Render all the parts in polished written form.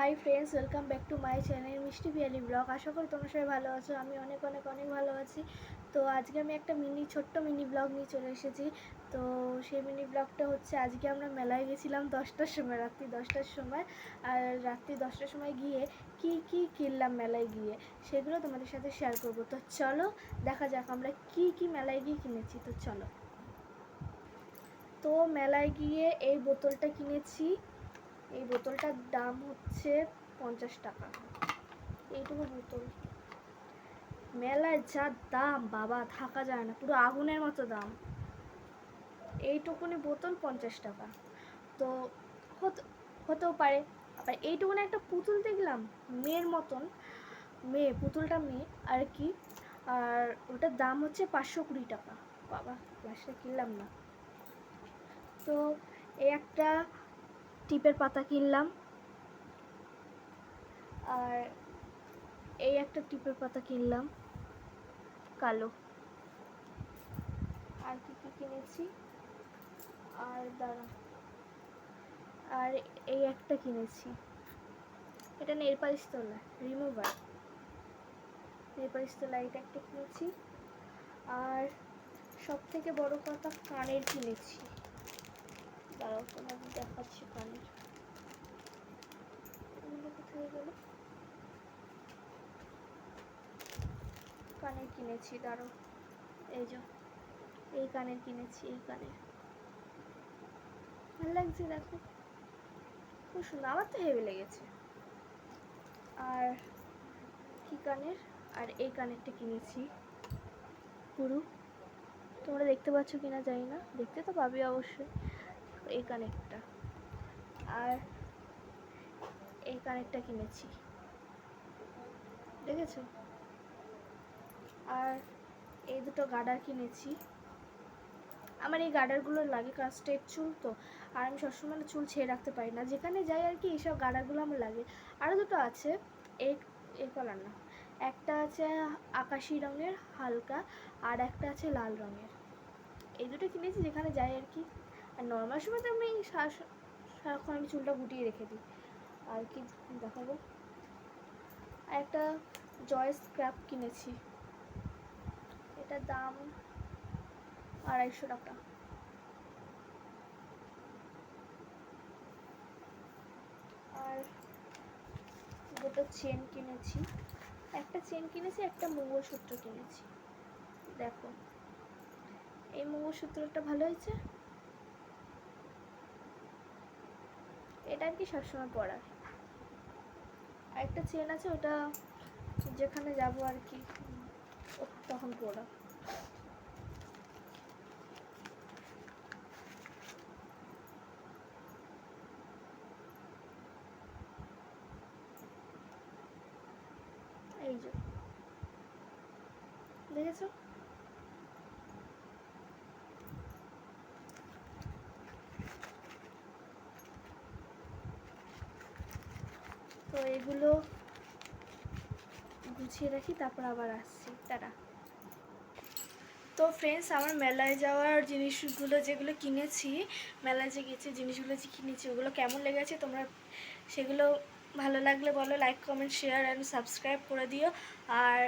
Hi friends, welcome back to my channel মিষ্টি Piyali blog. আশা করি তোমরা সবাই ভালো আছো। আমি অনেক অনেক অনেক ভালো আছি। তো আজকে আমি একটা ছোট্ট মিনি ব্লগ নিয়ে চলে এসেছি। তো সেই মিনি ব্লগটা হচ্ছে, আজকে আমরা মেলায় গেছিলাম 10টার সময়, রাত্রি 10টার সময়। আর রাত্রি 10টার সময় গিয়ে কি কিনলাম মেলায় গিয়ে, সেগুলো তোমাদের সাথে শেয়ার করবো। তো চলো দেখা যাক আমরা কি মেলায় গিয়ে কিনেছি। তো চলো। তো মেলায় গিয়ে এই বোতলটা কিনেছি। এই বোতলটার দাম হচ্ছে 50 টাকা। এইটুকু বোতল, মেলায় যা দাম বাবা, থাকা যায় না, পুরো আগুনের মতো দাম। এইটুকুনি বোতল 50 টাকা। তো হতেও পারে। আবার এইটুকুনি একটা পুতুল দেখলাম, মেয়ের মতন, পুতুলটা মেয়ে আর কি। আর ওটার দাম হচ্ছে 520 টাকা। বাবা, গ্লাসটা কিনলাম না। তো এই একটা টিপের পাতা কিনলাম, আর এই একটা টিপের পাতা কিনলাম কালো। আর কি কিনেছি, আর দাঁড়া, আর এই একটা কিনেছি, এটা নেল পালিশ তোলা রিমুভার, নেল পালিশ তোলা, এটা একটা কিনেছি। আর সব থেকে বড় কথা, কানের কিনেছি। দাঁড়াও, তোমাদের দেখাচ্ছি কানের। এগুলো কোথায় গেল? কানের কিনেছি, দাঁড়াও, এই যে এই কানের কিনেছি। এই কানের ভালো লাগছে, দেখো খুব সুন্দর, আমার তো হেভি লেগেছে। আর কি কানের, আর এই কানেরটা কিনেছি পুরো। তোমরা দেখতে পাচ্ছ কিনা জানি না, দেখতে তো পাবি অবশ্যই। এই কানেরটা আর এই কানেরটা কিনেছি, দেখেছো? আর এই দুটো গার্ডার কিনেছি। আমার এই গার্ডারগুলো লাগে, কারণ স্ট্রেট চুল তো, আর আমি সবসময় চুল ছেড়ে রাখতে পারি না, যেখানে যাই আর কি এইসব গার্ডারগুলো আমার লাগে। আরও দুটো আছে, এই কালার না, একটা আছে আকাশি রঙের হালকা, আর একটা আছে লাল রঙের। এই দুটো কিনেছি যেখানে যাই আর কি। আর নর্মাল সময় তো আমি সারাক্ষণ আমি চুলটা গুটিয়ে রেখে দিই। আর কি দেখাবো, আর একটা জয় স্ক্রাব কিনেছি, এটার দাম 250 টাকা। আর দুটো চেন কিনেছি, একটা চেন কিনেছি, একটা মঙ্গলসূত্র কিনেছি। দেখো, এই মঙ্গলসূত্রটা ভালো হয়েছে, এটা আর কি সবসময় পরার। আর একটা চেন আছে, ওটা যেখানে যাব আর কি তখন পরা। এই যে দেখেছো? তো এগুলো গুছিয়ে রাখি, তারপর আবার আসছি, টাটা। তো ফ্রেন্ডস, আমার মেলায় যাওয়ার জিনিসগুলো যেগুলো কিনেছি, মেলায় যে গেছি জিনিসগুলো যে কিনেছি, ওগুলো কেমন লেগেছে তোমরা সেগুলো ভালো লাগলে বলো, like comment share and subscribe করে দিও। আর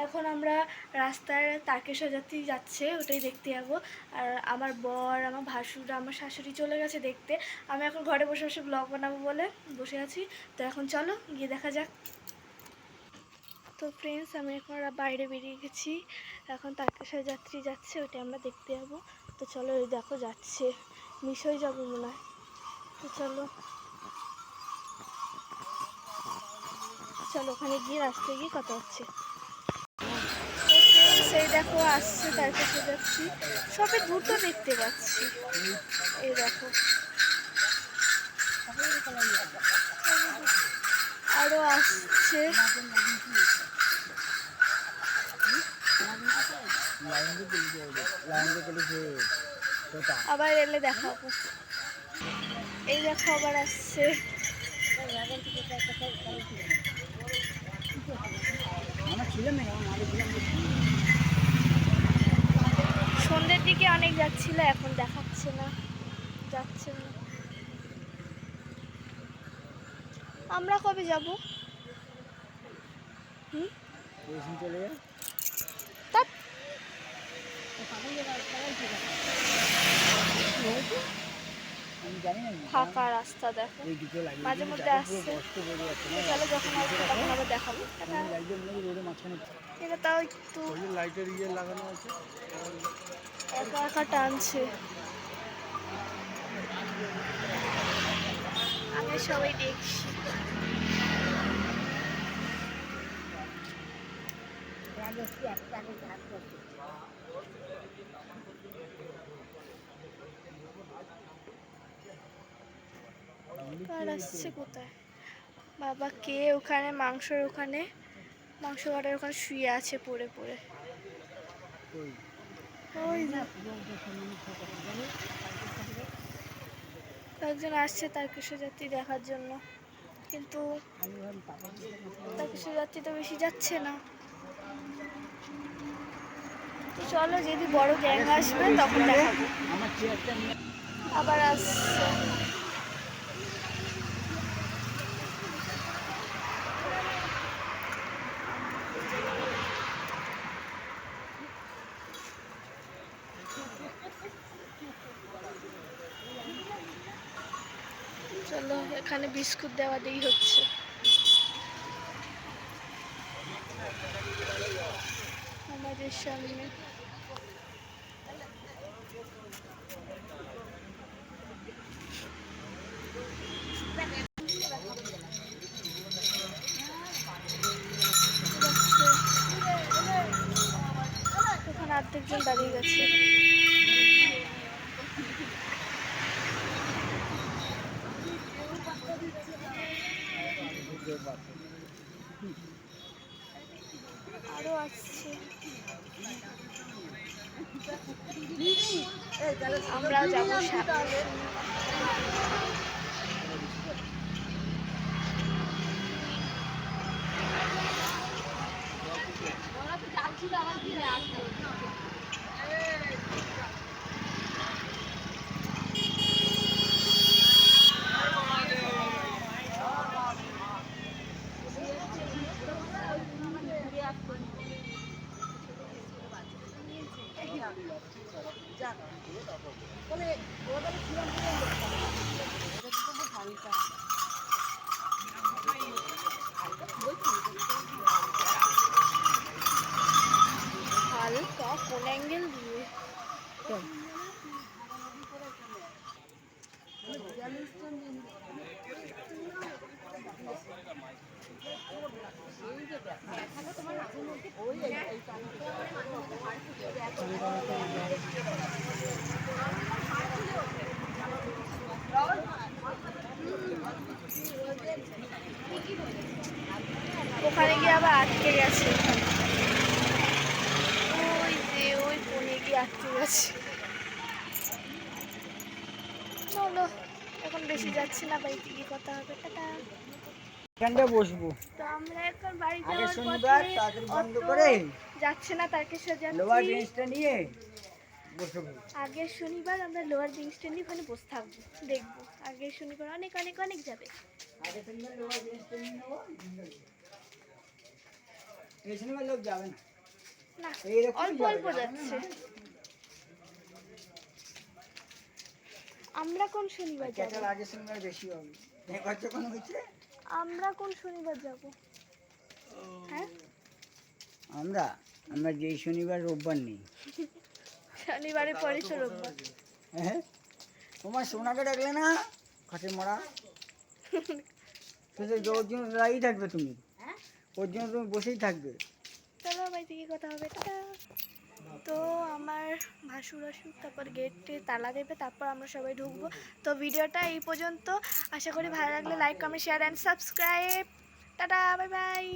এখন আমরা রাস্তায় তারকেশ্বর যাত্রী যাচ্ছে, ওটাই দেখতে যাবো। আর আমার বর, আমার ভাসুর, আমার শাশুড়ি চলে গেছে দেখতে। আমি এখন ঘরে বসে বসে ব্লগ বানাবো বলে বসে আছি। তো এখন চলো গিয়ে দেখা যাক। তো ফ্রেন্ডস, আমি এখন বাইরে বেরিয়ে গেছি, এখন তারকেশ্বর যাত্রী যাচ্ছে, ওটা আমরা দেখতে যাবো। তো চলো, ওই দেখো যাচ্ছে, মিস হয়ে যাবো মনে হয়। তো চলো চলো, ওখানে গিয়ে রাস্তায় গিয়ে কথা হচ্ছে। তো ফ্রেন্ডস, এই দেখো আসছে তারকেশ্বর যাত্রী, সবে দুটো দেখতে পাচ্ছি। এই দেখো, আরো আসছে। আবার এলে দেখাবো। এই দেখো আবার আসছে। সন্ধ্যের দিকে অনেক যাচ্ছিল, এখন দেখাচ্ছে না, যাচ্ছে না। আমরা কবে যাব? চলে যায় আমি জানি না। ফাঁকা রাস্তা দেখো, মাঝে মধ্যে আসছে। চলো যখন আসবে তখন আবার দেখাবো। এটা তাও একটু লাইটের ইয়ে লাগানো আছে, একা একা টানছে। আমি সবাই দেখছি। আর আসছে কোথায়? বাবা কে ওখানে মাংসের ওখানে, মাংস কাটার ওখানে শুয়ে আছে পড়ে পড়ে। ওই কয়েকজন আসছে তারকেশ্বর যাত্রী দেখার জন্য, কিন্তু তারকেশ্বর যাত্রী তো বেশি যাচ্ছে না। তো চলো, যদি বড় গ্যাং আসবে তখন দেখাবো। আবার আসছে। চলো, এখানে বিস্কুট দেওয়া দেই হচ্ছে। আমাদের সামনে ওখানে অর্ধেকজন দাঁড়িয়ে গেছে। আরো আসছে। আমরা যাবো সামনে। হালকা কোন অ্যাঙ্গেল দিয়ে ওখানে গিয়ে আবার আটকে গেছে। ওই যে ওই কোণে গিয়ে আটকে গেছে। চলো, এখন বেশি যাচ্ছি না, বাড়িতে গিয়ে কথা হবে। টাটা। এখানটা বসবো। তো আমরা এখন বাড়ি আগে যাওয়ার শনিবার পথে তাড়াতাড়ি বন্ধ করে যাচ্ছে না তারকেশ্বর লোয়ার যাচ্ছি। জিনিসটা নিয়ে বসবো। আগের শনিবার আমরা লোয়ার জিং স্ট্যান্ডে ওখানে বসে থাকবো, দেখবো। আগের শনিবার অনেক অনেক অনেক যাবে। আগে শনিবার লোয়ার জিনিসটা নিয়ে নেবো। এই শনিবার লোক যাবে না, না এইরকম অল্প অল্প যাচ্ছে। আমরা কোন শনিবার যাব? আগের শনিবার বেশি হবে। এবার যখন হয়েছে আমরা কোন শনিবার যাব? হ্যাঁ, আমরা আমরা যেই শনিবার রোববার নেই। শনিবারে পরে তো রোববার। হ্যাঁ, তোমার সোনাকে ডাকলে না খাটে মরা, ওর জন্য দাঁড়িয়ে থাকবে তুমি, ওর জন্য তুমি বসেই থাকবে। চলো বাড়ি থেকে কথা হবে। টাটা। তো আমার ভাসুর আসুক, তারপর গেটে তালা দেবে, তারপর আমরা সবাই ঢুকবো। তো ভিডিওটা এই পর্যন্ত। আশা করি ভালো লাগলে like comment share and subscribe. Tata, bye bye.